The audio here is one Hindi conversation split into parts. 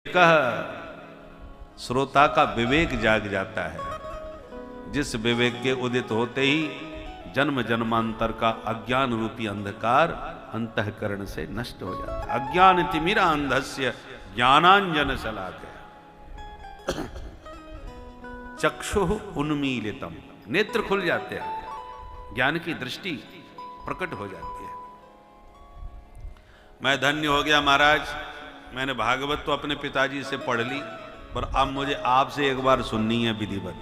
कह श्रोता का विवेक जाग जाता है। जिस विवेक के उदित होते ही जन्म जन्मांतर का अज्ञान रूपी अंधकार अंतःकरण से नष्ट हो जाता है। अज्ञान तिमिरा अंधस्य ज्ञानांजन शलाकया चक्षुः उन्मीलितम, नेत्र खुल जाते हैं, ज्ञान की दृष्टि प्रकट हो जाती है। मैं धन्य हो गया महाराज, मैंने भागवत तो अपने पिताजी से पढ़ ली, पर अब मुझे आपसे एक बार सुननी है विधिवत।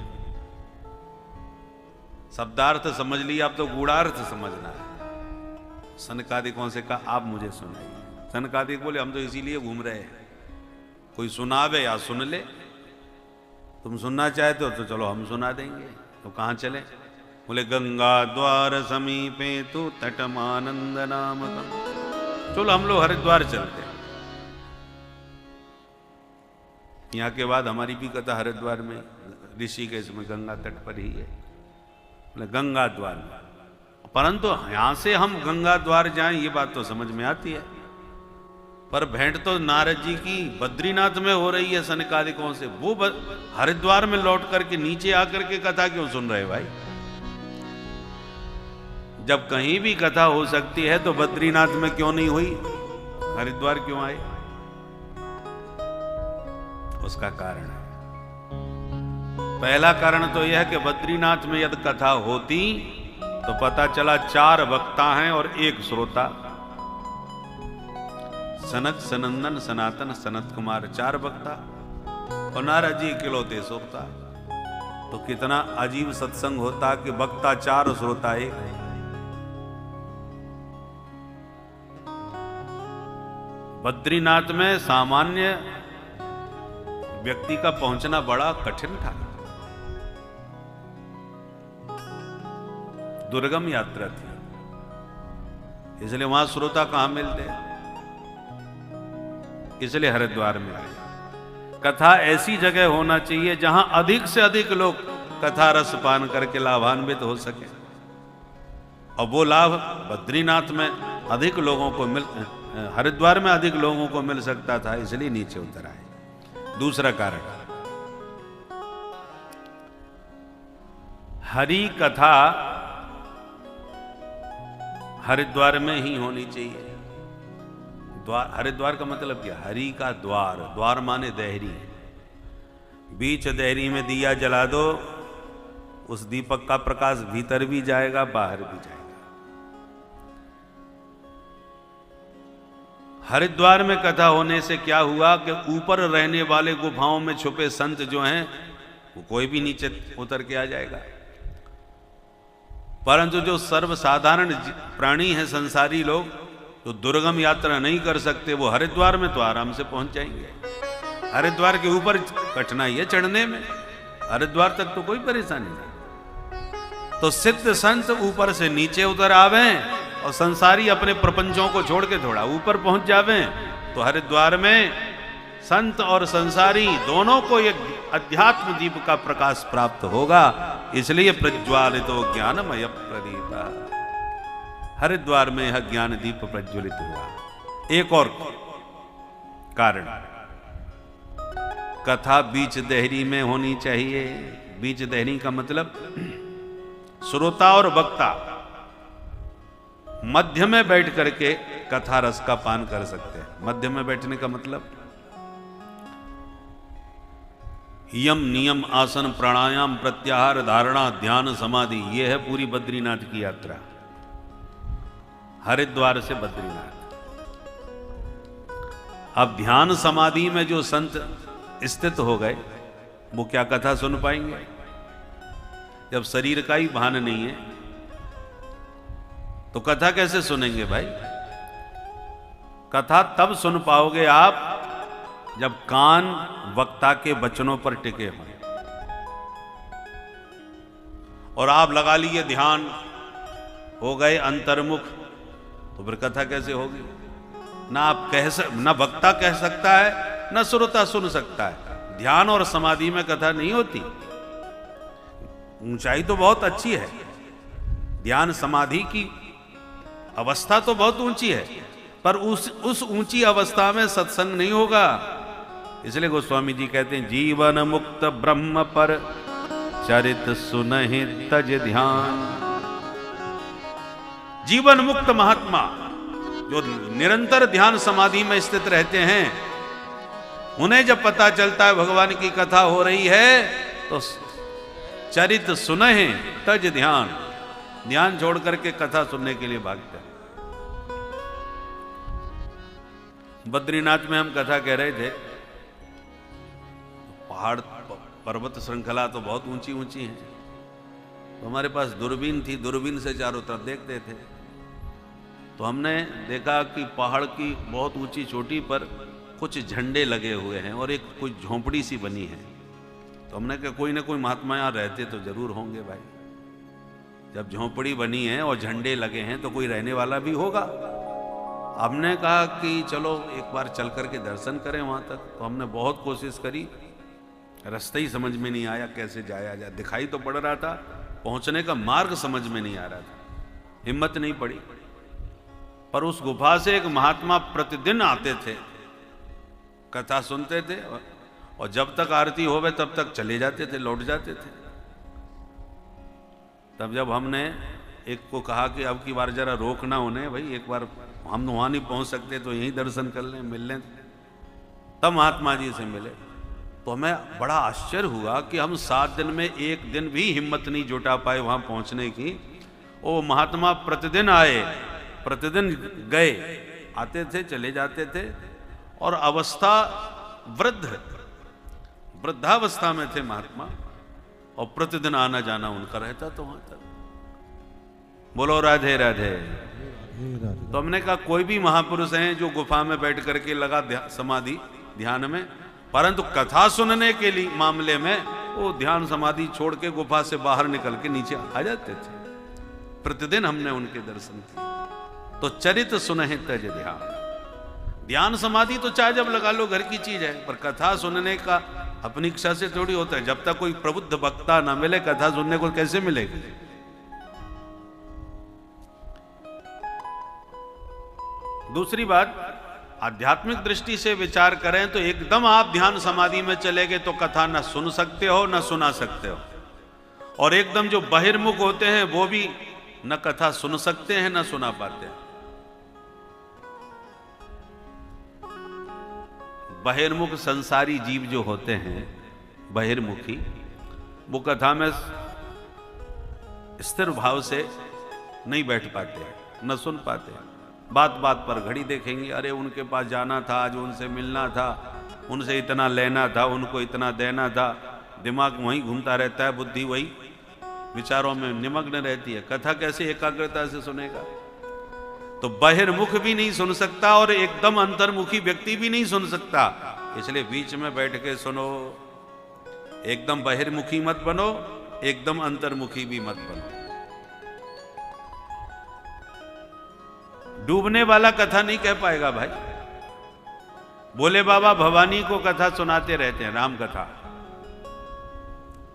शब्दार्थ समझ लिया, अब तो गूढ़ार्थ समझना है। सनकादिकों से कहा आप मुझे सुनाइए। सनकादिक बोले हम तो इसीलिए घूम रहे हैं, कोई सुनावे या सुन ले। तुम सुनना चाहते हो तो चलो हम सुना देंगे। तो कहाँ चले? बोले गंगा द्वार समीपे तु तटमानंद नामकम। चलो हम लोग हरिद्वार चलते हैं। यहाँ के बाद हमारी भी कथा हरिद्वार में, ऋषिकेश में गंगा तट पर ही है। बोले गंगा द्वार में, परंतु यहां से हम गंगा द्वार जाएं ये बात तो समझ में आती है, पर भेंट तो नारद जी की बद्रीनाथ में हो रही है सनकादिकों से। वो हरिद्वार में लौट करके नीचे आकर के कथा क्यों सुन रहे भाई? जब कहीं भी कथा हो सकती है तो बद्रीनाथ में क्यों नहीं हुई, हरिद्वार क्यों आए? उसका कारण है, पहला कारण तो यह है कि बद्रीनाथ में यदि कथा होती तो पता चला 4 वक्ता हैं और 1 श्रोता। सनक सनंदन सनातन सनत कुमार 4 वक्ता और नारद जी इकलौते श्रोता। तो कितना अजीब सत्संग होता कि वक्ता 4 और श्रोता 1। बद्रीनाथ में सामान्य व्यक्ति का पहुंचना बड़ा कठिन था, दुर्गम यात्रा थी, इसलिए वहां श्रोता कहां मिलते, इसलिए हरिद्वार में आए। कथा ऐसी जगह होना चाहिए जहां अधिक से अधिक लोग कथा रस पान करके लाभान्वित हो सके, और वो लाभ बद्रीनाथ में अधिक लोगों को हरिद्वार में अधिक लोगों को मिल सकता था, इसलिए नीचे उतर आए। दूसरा कारण, हरि कथा हरिद्वार में ही होनी चाहिए। द्वार, हरिद्वार का मतलब क्या? हरि का द्वार, द्वार माने देहरी। बीच देहरी में दिया जला दो, उस दीपक का प्रकाश भीतर भी जाएगा बाहर भी जाएगा। हरिद्वार में कथा होने से क्या हुआ कि ऊपर रहने वाले गुफाओं में छुपे संत जो हैं वो कोई भी नीचे उतर के आ जाएगा, परंतु जो सर्वसाधारण प्राणी हैं, संसारी लोग, तो दुर्गम यात्रा नहीं कर सकते, वो हरिद्वार में तो आराम से पहुंच जाएंगे। हरिद्वार के ऊपर कठिनाई है चढ़ने में, हरिद्वार तक तो कोई परेशानी नहीं। तो सिद्ध संत ऊपर से नीचे उतर आवे और संसारी अपने प्रपंचों को छोड़ के थोड़ा ऊपर पहुंच जावे, तो हरिद्वार में संत और संसारी दोनों को एक अध्यात्म दीप का प्रकाश प्राप्त होगा। इसलिए प्रज्वालितो ज्ञानमय प्रदीप, हरिद्वार में यह ज्ञान दीप प्रज्वलित हुआ। एक और कारण, कथा बीच देहरी में होनी चाहिए। बीच देहरी का मतलब श्रोता और वक्ता मध्य में बैठ करके कथा रस का पान कर सकते हैं। मध्य में बैठने का मतलब यम नियम आसन प्राणायाम प्रत्याहार धारणा ध्यान समाधि, यह है पूरी बद्रीनाथ की यात्रा, हरिद्वार से बद्रीनाथ। अब ध्यान समाधि में जो संत स्थित हो गए वो क्या कथा सुन पाएंगे? जब शरीर का ही भान नहीं है तो कथा कैसे सुनेंगे भाई? कथा तब सुन पाओगे आप जब कान वक्ता के वचनों पर टिके हों, और आप लगा लिए ध्यान, हो गए अंतर्मुख, तो फिर कथा कैसे होगी? ना आप ना वक्ता कह सकता है, ना श्रोता सुन सकता है। ध्यान और समाधि में कथा नहीं होती। ऊंचाई तो बहुत अच्छी है, ध्यान समाधि की अवस्था तो बहुत ऊंची है, पर उस ऊंची अवस्था में सत्संग नहीं होगा। इसलिए गोस्वामी जी कहते हैं जीवन मुक्त ब्रह्म पर चरित सुनहि तज ध्यान। जीवन मुक्त महात्मा जो निरंतर ध्यान समाधि में स्थित रहते हैं, उन्हें जब पता चलता है भगवान की कथा हो रही है तो चरित सुनहि तज ध्यान, ध्यान छोड़ करके कथा सुनने के लिए भागते हैं। बद्रीनाथ में हम कथा कह रहे थे, पहाड़ पर्वत श्रृंखला तो बहुत ऊंची ऊंची है, तो हमारे पास दूरबीन थी, दूरबीन से चारों तरफ देखते थे। तो हमने देखा कि पहाड़ की बहुत ऊंची चोटी पर कुछ झंडे लगे हुए हैं और एक कोई झोंपड़ी सी बनी है। तो हमने कहा कोई ना कोई महात्मा यहाँ रहते तो जरूर होंगे भाई, जब झोंपड़ी बनी है और झंडे लगे हैं तो कोई रहने वाला भी होगा। हमने कहा कि चलो एक बार चल करके दर्शन करें वहां तक। तो हमने बहुत कोशिश करी, रास्ता ही समझ में नहीं आया कैसे जाया जाए। दिखाई तो पड़ रहा था, पहुंचने का मार्ग समझ में नहीं आ रहा था, हिम्मत नहीं पड़ी। पर उस गुफा से एक महात्मा प्रतिदिन आते थे, कथा सुनते थे और जब तक आरती होवे तब तक चले जाते थे, लौट जाते थे। तब जब हमने एक को कहा कि अब की बार जरा रोकना उन्हें, भाई एक बार हम वहां नहीं पहुंच सकते तो यहीं दर्शन कर लें, मिल लें। तब महात्मा जी से मिले तो हमें बड़ा आश्चर्य हुआ कि हम 7 दिन में एक दिन भी हिम्मत नहीं जुटा पाए वहां पहुंचने की। वो महात्मा प्रतिदिन आए, प्रतिदिन गए, आते थे चले जाते थे और अवस्था वृद्धावस्था में थे महात्मा और प्रतिदिन आना जाना उनका रहता तो वहां तक। बोलो राधे राधे। तो हमने कहा कोई भी महापुरुष हैं जो गुफा में बैठ करके लगा समाधि ध्यान में, परंतु कथा सुनने के लिए मामले में वो ध्यान समाधि छोड़ के गुफा से बाहर निकल के नीचे आ जाते थे। प्रतिदिन हमने उनके दर्शन किए। तो चरित सुनहि तज ध्यान, ध्यान समाधि तो चाहे जब लगा लो घर की चीज है, पर कथा सुनने का अपनी इच्छा से थोड़ी होता है। जब तक कोई प्रबुद्ध वक्ता ना मिले कथा सुनने को कैसे मिलेगी। दूसरी बात, आध्यात्मिक दृष्टि से विचार करें तो एकदम आप ध्यान समाधि में चले गए तो कथा न सुन सकते हो न सुना सकते हो, और एकदम जो बहिर्मुख होते हैं वो भी न कथा सुन सकते हैं न सुना पाते हैं। बहिर्मुख संसारी जीव जो होते हैं बहिर्मुखी, वो कथा में स्थिर भाव से नहीं बैठ पाते, न सुन पाते। बात बात पर घड़ी देखेंगे, अरे उनके पास जाना था, आज उनसे मिलना था, उनसे इतना लेना था, उनको इतना देना था। दिमाग वहीं घूमता रहता है, बुद्धि वही विचारों में निमग्न रहती है। कथा कैसे एकाग्रता से सुनेगा। तो बहिर्मुख भी नहीं सुन सकता और एकदम अंतर्मुखी व्यक्ति भी नहीं सुन सकता। इसलिए बीच में बैठ के सुनो, एकदम बहिर्मुखी मत बनो, एकदम अंतर्मुखी भी मत बनो। डूबने वाला कथा नहीं कह पाएगा भाई। भोले बाबा भवानी को कथा सुनाते रहते हैं, राम कथा,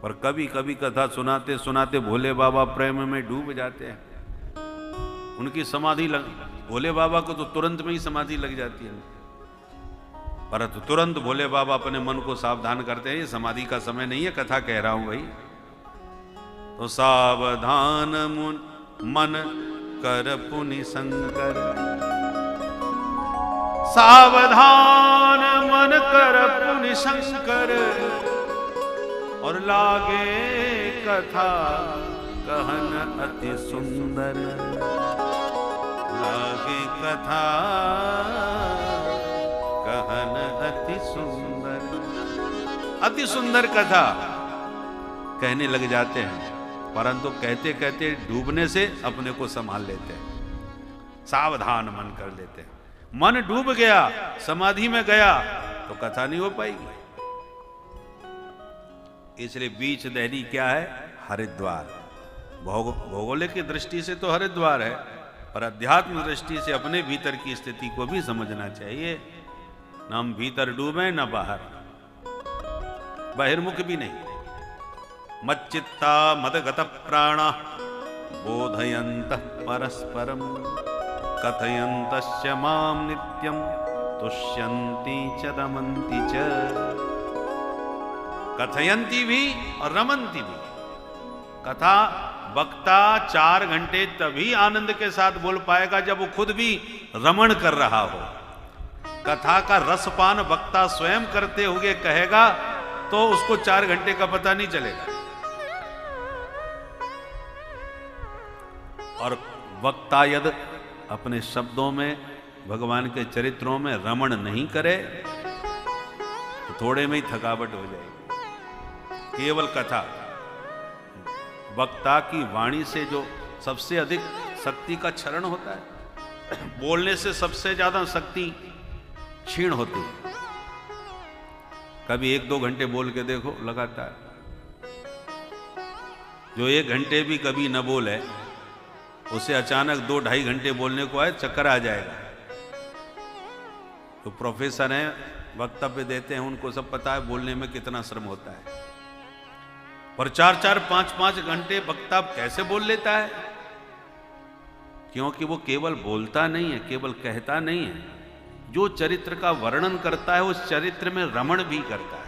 पर कभी कभी कथा सुनाते सुनाते भोले बाबा प्रेम में डूब जाते हैं। उनकी समाधि भोले बाबा को तो तुरंत में ही समाधि लग जाती है, परंतु तुरंत भोले बाबा अपने मन को सावधान करते हैं, ये समाधि का समय नहीं है, कथा कह रहा हूं भाई। तो सावधान मन कर पुनि शंकर, सावधान मन कर पुनि शंकर, और लागे कथा कहन अति सुंदर, लागे कथा कहन अति सुंदर। अति सुंदर कथा कहने लग जाते हैं, परंतु कहते कहते डूबने से अपने को संभाल लेते हैं, सावधान मन कर लेते हैं। मन डूब गया, समाधि में गया तो कथा नहीं हो पाएगी। इसलिए बीच दहली क्या है? हरिद्वार। भौगोलिक की दृष्टि से तो हरिद्वार है, पर अध्यात्म दृष्टि से अपने भीतर की स्थिति को भी समझना चाहिए। न हम भीतर डूबे न बाहर, बहिर्मुख भी नहीं। मच्चित्ता मदगत प्राण बोधयन्तः परस्परम कथयन्तश्च मां नित्यं तुष्यन्ति च रमन्ति च, कथयंती भी और रमन्ती भी। कथा वक्ता 4 घंटे तभी आनंद के साथ बोल पाएगा जब वो खुद भी रमण कर रहा हो। कथा का रसपान वक्ता स्वयं करते हुए कहेगा तो उसको 4 घंटे का पता नहीं चलेगा। और वक्ता यदि अपने शब्दों में भगवान के चरित्रों में रमण नहीं करे तो थोड़े में ही थकावट हो जाएगी। केवल कथा, वक्ता की वाणी से जो सबसे अधिक शक्ति का क्षरण होता है, बोलने से सबसे ज्यादा शक्ति क्षीण होती है। कभी 1-2 घंटे बोल के देखो लगातार, जो 1 घंटे भी कभी न बोले उसे अचानक 2-2.5 घंटे बोलने को आए, चक्कर आ जाएगा। तो प्रोफेसर हैं, वक्तव्य देते हैं, उनको सब पता है बोलने में कितना श्रम होता है। पर 4-4, 5-5 घंटे वक्ता कैसे बोल लेता है? क्योंकि वो केवल बोलता नहीं है, केवल कहता नहीं है, जो चरित्र का वर्णन करता है उस चरित्र में रमण भी करता है,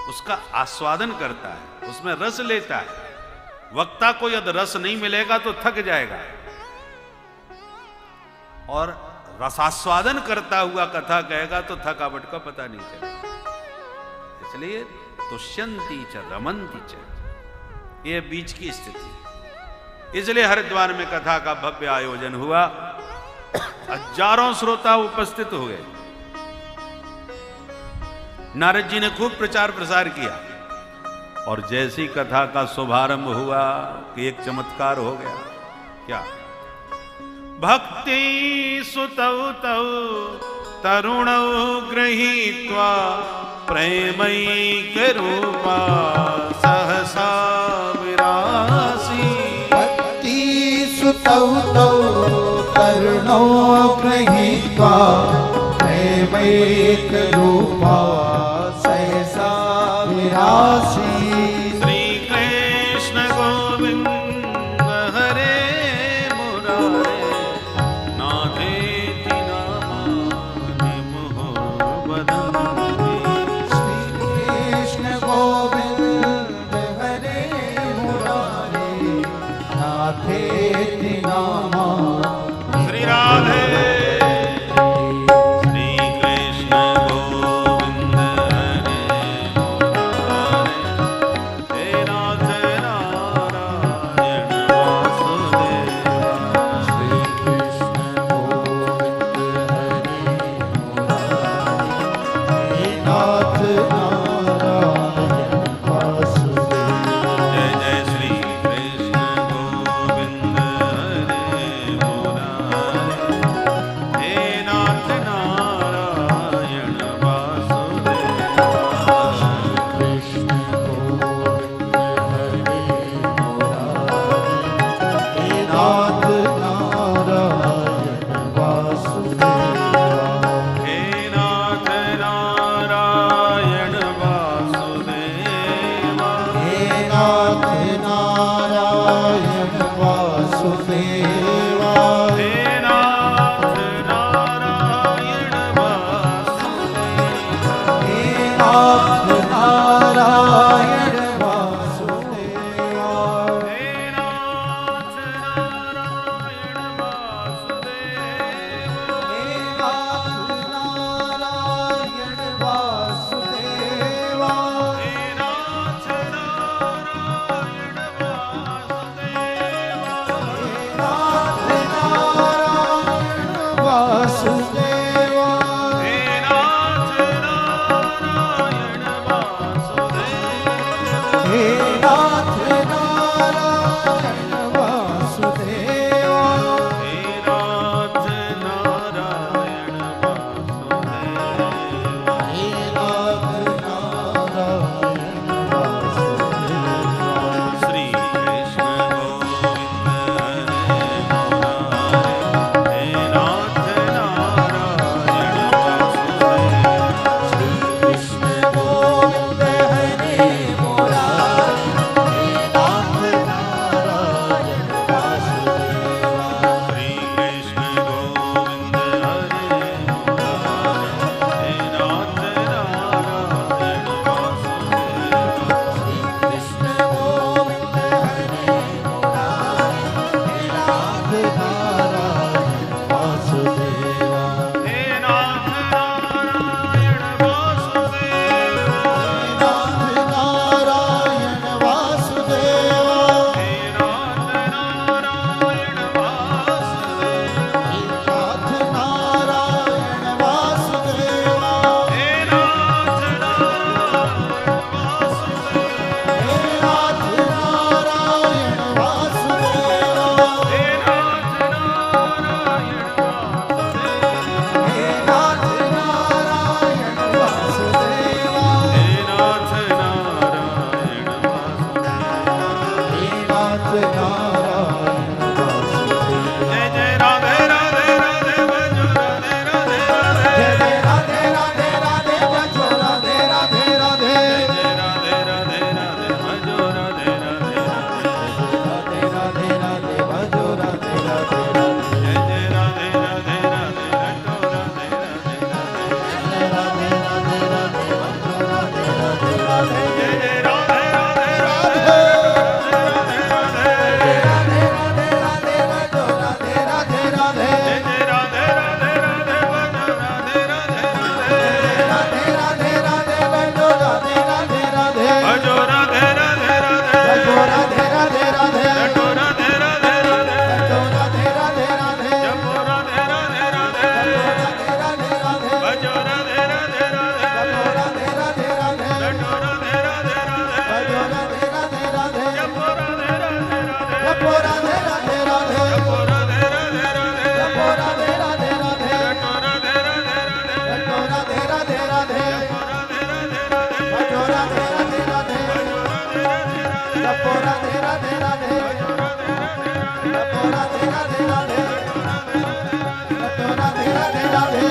उसका आस्वादन करता है, उसमें रस लेता है। वक्ता को यदि रस नहीं मिलेगा तो थक जाएगा, और रसास्वादन करता हुआ कथा कहेगा तो थकावट का पता नहीं चलेगा। इसलिए तुष्यन्ति च रमन्ति च, ये बीच की स्थिति। इसलिए हरिद्वार में कथा का भव्य आयोजन हुआ, हजारों श्रोता उपस्थित हुए। नारद जी ने खूब प्रचार प्रसार किया, और जैसी कथा का शुभारंभ हुआ कि एक चमत्कार हो गया। क्या? भक्ति सुतौ तौ तरुणौ गृहीत्वा प्रेमैक रूपा सहसा विरासी। भक्ति सुतौ तौ तरुणौ गृहीत्वा प्रेमैक रूपा सहसा विरासी। राधे राधे राधे जपो राधे राधे राधे जपो राधे राधे राधे जपो राधे राधे राधे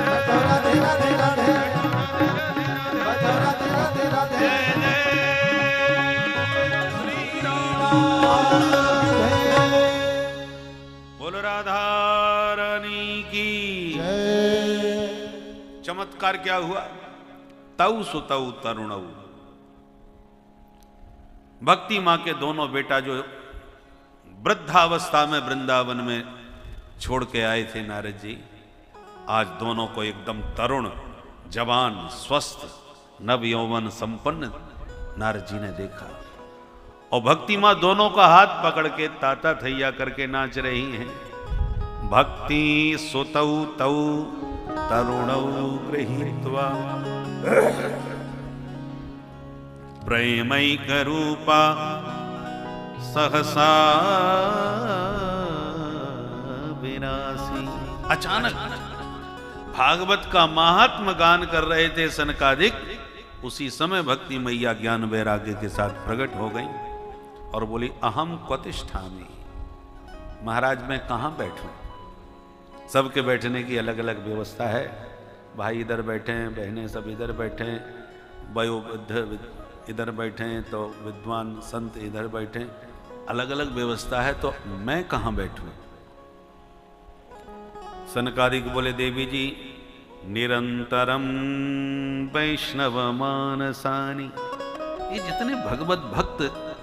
जपो राधे राधे राधे जपो राधे राधे राधे बोल राधा रानी की। चमत्कार क्या हुआ? तऊ सुतऊ तरुणऊ, भक्ति मां के दोनों बेटा जो वृद्धावस्था में वृंदावन में छोड़ के आए थे नारद जी, आज दोनों को एकदम तरुण, जवान, स्वस्थ, नव यौवन संपन्न नारद जी ने देखा। और भक्ति मां दोनों का हाथ पकड़ के ताता थैया करके नाच रही हैं। भक्ति सुतौ तौ तरुणौ गृहीत्वा प्रेमैक रूपा सहसा विनाशी। अचानक भागवत का महात्म गान कर रहे थे सनकादिक, उसी समय भक्ति मैया ज्ञान वैराग्य के साथ प्रकट हो गई और बोली अहम क्वतिष्ठामि, महाराज मैं कहाँ बैठूं? सबके बैठने की अलग अलग व्यवस्था है, भाई इधर बैठे हैं, बहनें सब इधर बैठे हैं, वयोवृद्ध इधर बैठे हैं, तो विद्वान संत इधर बैठे, अलग अलग व्यवस्था है, तो मैं कहाँ बैठूं? सनकादिक बोले देवी जी निरंतरम वैष्णव मानसानि, ये जितने भगवत भक्त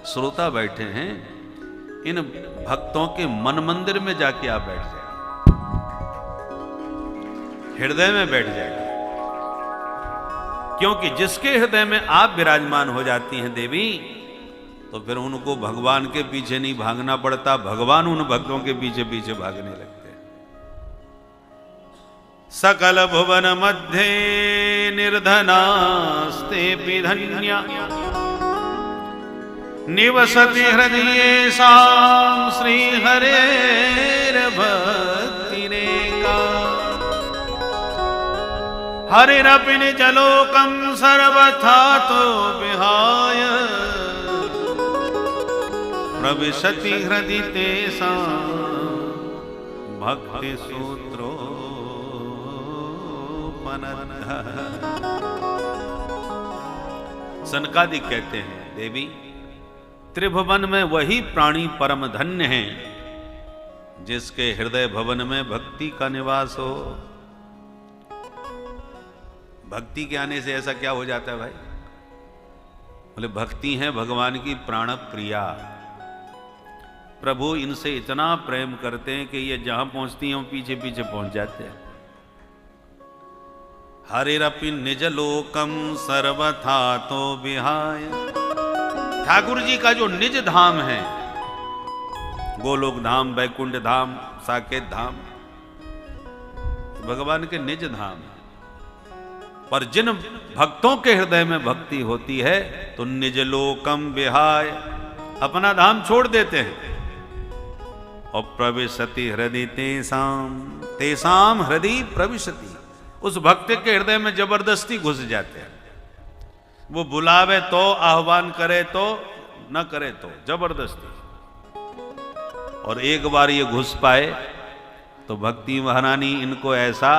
श्रोता बैठे हैं, इन भक्तों के मन मंदिर में जाके आप बैठ जाए, हृदय में बैठ जाएगा। क्योंकि जिसके हृदय में आप विराजमान हो जाती हैं देवी, तो फिर उनको भगवान के पीछे नहीं भागना पड़ता, भगवान उन भक्तों के पीछे पीछे भागने लगते हैं। सकल भुवन मध्य निर्धनास्ते धन्या निवसति हृदयेषां श्री हरेर्भक्तिरेका। हरिरपि निजलोकं सर्वथा तो विहाय प्रविशति हृदि तेषां भक्ति सूत्रोपनतः। सनकादिक कहते हैं देवी त्रिभुवन में वही प्राणी परम धन्य है जिसके हृदय भवन में भक्ति का निवास हो। भक्ति के आने से ऐसा क्या हो जाता है भाई? बोले भक्ति है भगवान की प्राण प्रिया, प्रभु इनसे इतना प्रेम करते हैं कि ये जहां पहुंचती हैं पीछे पीछे पहुंच जाते हैं। हरिरपि निज लोकम सर्वथा तो विहाय, ठाकुर जी का जो निज धाम है, गोलोक धाम, वैकुंठ धाम, साकेत धाम, भगवान के निज धाम है। पर जिन भक्तों के हृदय में भक्ति होती है तो निज लोकम विहाय, अपना धाम छोड़ देते हैं और प्रविशति हृदय तेसाम, तेसाम हृदय प्रविशति, उस भक्त के हृदय में जबरदस्ती घुस जाते हैं। वो बुलावे तो, आह्वान करे तो, न करे तो, जबरदस्ती। और एक बार ये घुस पाए तो भक्ति महारानी इनको ऐसा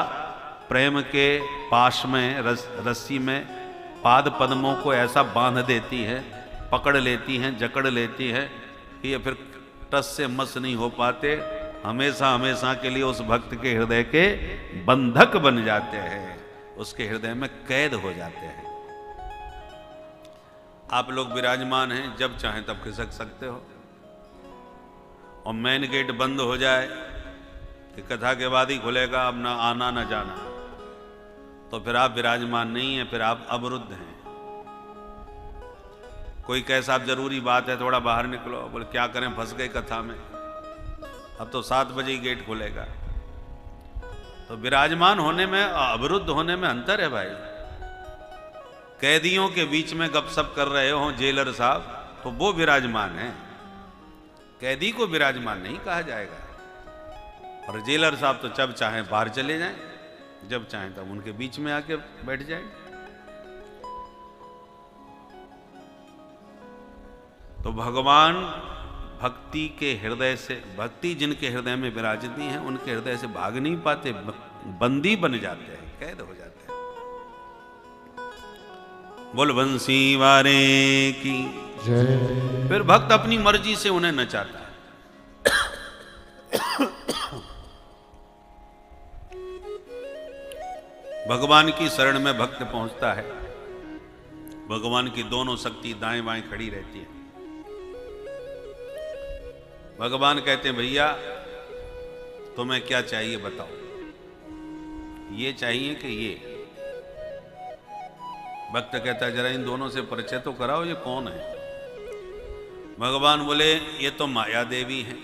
प्रेम के पाश में, रस्सी में पाद पद्मों को ऐसा बांध देती है, पकड़ लेती हैं, जकड़ लेती है कि ये फिर टस से मस नहीं हो पाते, हमेशा हमेशा के लिए उस भक्त के हृदय के बंधक बन जाते हैं, उसके हृदय में कैद हो जाते हैं। आप लोग विराजमान हैं, जब चाहें तब खिसक सकते हो, और मेन गेट बंद हो जाए कि कथा के बाद ही खुलेगा, अब ना आना ना जाना, तो फिर आप विराजमान नहीं हैं, फिर आप अवरुद्ध हैं। कोई कहे साहब जरूरी बात है थोड़ा बाहर निकलो, बोले क्या करें फंस गए कथा में, अब तो 7 बजे ही गेट खुलेगा। तो विराजमान होने में, अवरुद्ध होने में अंतर है भाई। कैदियों के बीच में गपशप कर रहे हो जेलर साहब, तो वो विराजमान है, कैदी को विराजमान नहीं कहा जाएगा। और जेलर साहब तो जब चाहें बाहर चले जाएं, जब चाहें तब उनके बीच में आके बैठ जाएं। तो भगवान भक्ति के हृदय से, भक्ति जिनके हृदय में विराजती है उनके हृदय से भाग नहीं पाते, बंदी बन जाते हैं, कैद हो जाते हैं। बोल बंसी वारे की जय। फिर भक्त अपनी मर्जी से उन्हें नचाता है। भगवान की शरण में भक्त पहुंचता है, भगवान की दोनों शक्ति दाएं बाएं खड़ी रहती है। भगवान कहते हैं भैया तुम्हें क्या चाहिए बताओ, ये चाहिए कि ये। भक्त कहता है जरा इन दोनों से परिचय तो कराओ, ये कौन है। भगवान बोले ये तो माया देवी है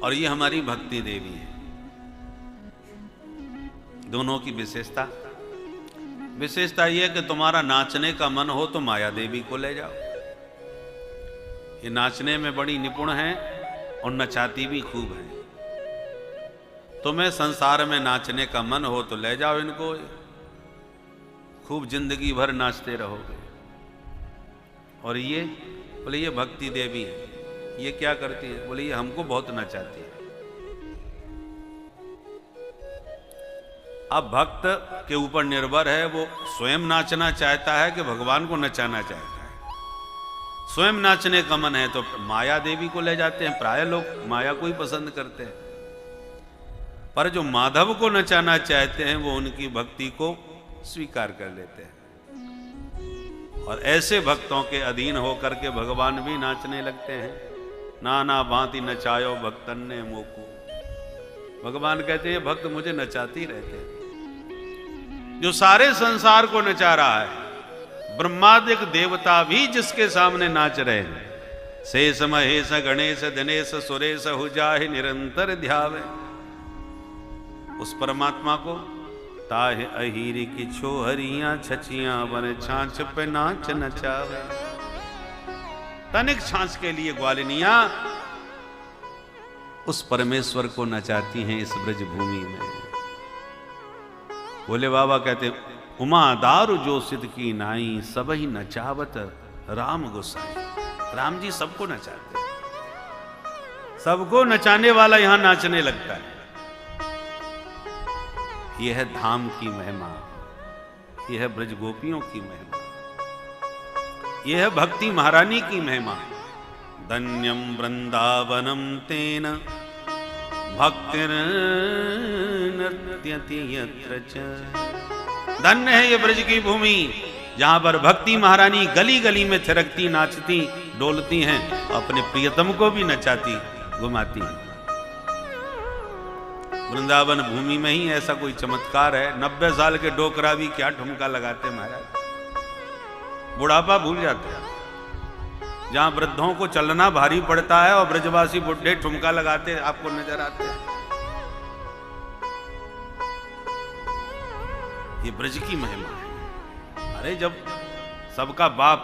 और ये हमारी भक्ति देवी है। दोनों की विशेषता यह है कि तुम्हारा नाचने का मन हो तो माया देवी को ले जाओ, ये नाचने में बड़ी निपुण है और नचाती भी खूब है। तुम्हें संसार में नाचने का मन हो तो ले जाओ इनको, खूब जिंदगी भर नाचते रहोगे। और ये बोले ये भक्ति देवी है, ये क्या करती है। बोले ये हमको बहुत नचाती है। अब भक्त के ऊपर निर्भर है, वो स्वयं नाचना चाहता है कि भगवान को नचाना चाहता है। स्वयं नाचने का मन है तो माया देवी को ले जाते हैं। प्राय लोग माया को ही पसंद करते हैं, पर जो माधव को नचाना चाहते हैं वो उनकी भक्ति को स्वीकार कर लेते हैं। और ऐसे भक्तों के अधीन होकर के भगवान भी नाचने लगते हैं। नाना भांति नचायो भक्तन ने मोको। भगवान कहते हैं भक्त मुझे नचाते रहते हैं। जो सारे संसार को नचा रहा है, ब्रह्मादिक देवता भी जिसके सामने नाच रहे हैं। शेष महेश गणेश दिनेश सुरेश हुजाहि निरंतर ध्यावे। उस परमात्मा को ताहे अहीर की छोहरियां छचियां वन छाछ पे नाच नचावे। तनिक छाछ के लिए ग्वालिनियां उस परमेश्वर को नचाती हैं इस ब्रज भूमि में। बोले बाबा कहते उमा दारू जो सिद्ध की नाई सब ही नचावत राम गोसाई। राम जी सबको नचाते हैं, सबको नचाने वाला यहां नाचने लगता है। यह है धाम की महिमा, यह है ब्रज गोपियों की महिमा, यह है भक्ति महारानी की महिमा। धन्यम वृंदावनम तेन भक्तिर नृत्यति यत्र च। धन्य है ये ब्रज की भूमि जहां पर भक्ति महारानी गली गली में थिरकती, नाचती, डोलती हैं, अपने प्रियतम को भी नचाती, घुमाती हैं। वृंदावन भूमि में ही ऐसा कोई चमत्कार है। 90 साल के डोकरा भी क्या ठुमका लगाते महाराज, बुढ़ापा भूल जाते हैं। जहां वृद्धों को चलना भारी पड़ता है और ब्रजवासी बुढ़े ठुमका लगाते आपको नजर आते हैं। ये ब्रज की महिमा है। अरे जब सबका बाप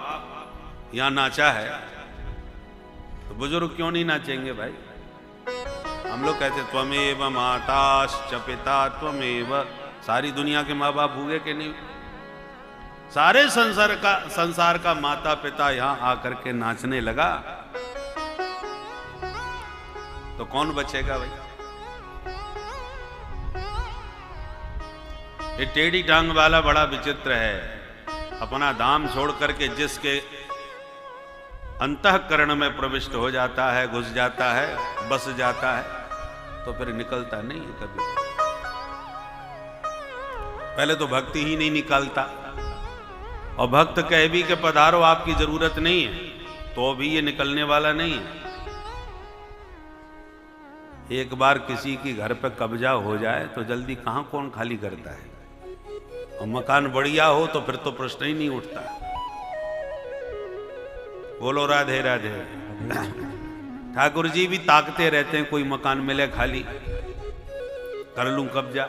यहां नाचा है तो बुजुर्ग क्यों नहीं नाचेंगे भाई। हम लोग कहते त्वमेव माताश्च पिता त्वमेव। सारी दुनिया के माँ बाप भूगे कि नहीं। सारे संसार का माता पिता यहां आकर के नाचने लगा तो कौन बचेगा भाई। ये टेढ़ी टांग वाला बड़ा विचित्र है। अपना धाम छोड़ करके जिसके अंतःकरण में प्रविष्ट हो जाता है, घुस जाता है, बस जाता है, तो फिर निकलता नहीं है कभी। पहले तो भक्ति ही नहीं निकालता, और भक्त कह भी के पधारो आपकी जरूरत नहीं है तो भी ये निकलने वाला नहीं है। एक बार किसी की घर पे कब्जा हो जाए तो जल्दी कहां कौन खाली करता है। और मकान बढ़िया हो तो फिर तो प्रश्न ही नहीं उठता। बोलो राधे राधे। ठाकुर जी भी ताकते रहते हैं कोई मकान मिले खाली, कर लूं कब्जा।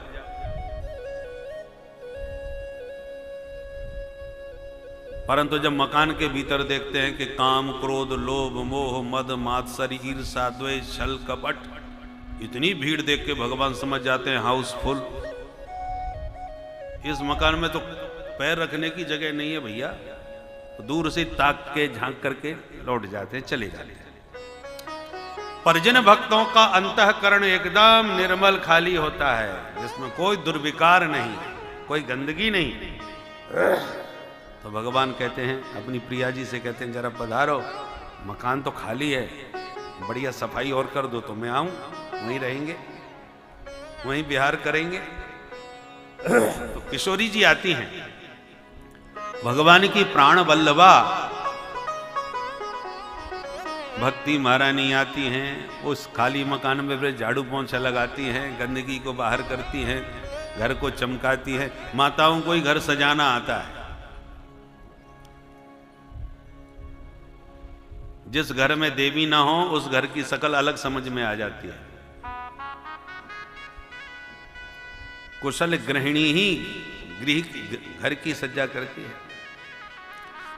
परंतु जब मकान के भीतर देखते हैं कि काम क्रोध लोभ मोह मद मात्सर्य ईर्षा द्वेष छल कपट, इतनी भीड़ देख के भगवान समझ जाते हैं हाउसफुल। इस मकान में तो पैर रखने की जगह नहीं है भैया, तो दूर से ताक के झांक करके लौट जाते हैं, चले जाते हैं। पर जिन भक्तों का अंतःकरण एकदम निर्मल खाली होता है, जिसमें कोई दुर्विकार नहीं, कोई गंदगी नहीं, तो भगवान कहते हैं अपनी प्रिया जी से, कहते हैं जरा पधारो, मकान तो खाली है, बढ़िया सफाई और कर दो तो मैं आऊं, वहीं रहेंगे, वहीं विहार करेंगे। तो किशोरी जी आती हैं, भगवान की प्राण वल्लभा भक्ति महारानी आती हैं, उस खाली मकान में फिर झाड़ू पोंछा लगाती हैं, गंदगी को बाहर करती हैं, घर को चमकाती है। माताओं को ही घर सजाना आता है। जिस घर में देवी ना हो उस घर की शकल अलग समझ में आ जाती है। कुशल गृहिणी ही गृह घर की सज्जा करती है।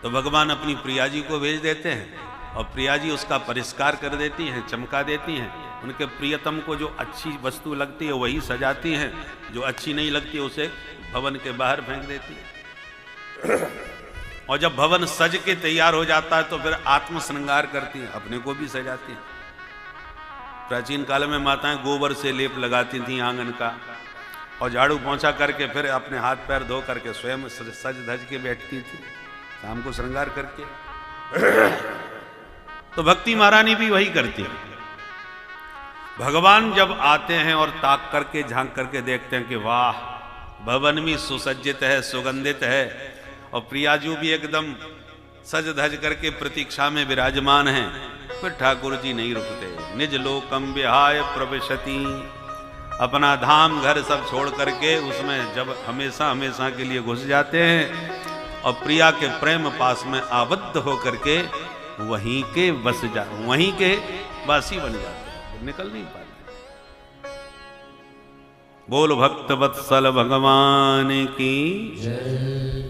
तो भगवान अपनी प्रिया जी को भेज देते हैं और प्रिया जी उसका परिष्कार कर देती हैं, चमका देती हैं। उनके प्रियतम को जो अच्छी वस्तु लगती है वही सजाती हैं, जो अच्छी नहीं लगती है उसे भवन के बाहर फेंक देती है। और जब भवन सज के तैयार हो जाता है तो फिर आत्म श्रृंगार करती हैं, अपने को भी सजाती हैं। प्राचीन काल में माताएं गोबर से लेप लगाती थीं आंगन का, और झाड़ू पोंछा करके फिर अपने हाथ पैर धो करके स्वयं सज धज के बैठती थी, शाम को श्रृंगार करके। तो भक्ति महारानी भी वही करती है। भगवान जब आते हैं और ताक करके झांक करके देखते हैं कि वाह, भवन भी सुसज्जित है, सुगंधित है, और प्रियाजू भी एकदम सज धज करके प्रतीक्षा में विराजमान हैं, फिर ठाकुर जी नहीं रुकते। निज लोकम विहाय प्रविशति, अपना धाम घर सब छोड़ करके उसमें जब हमेशा हमेशा के लिए घुस जाते हैं, और प्रिया के प्रेम पास में आबद्ध होकर के वहीं के वहीं के वासी बन जाते हैं, निकल नहीं पाते। बोल भक्त वत्सल भगवान की जय।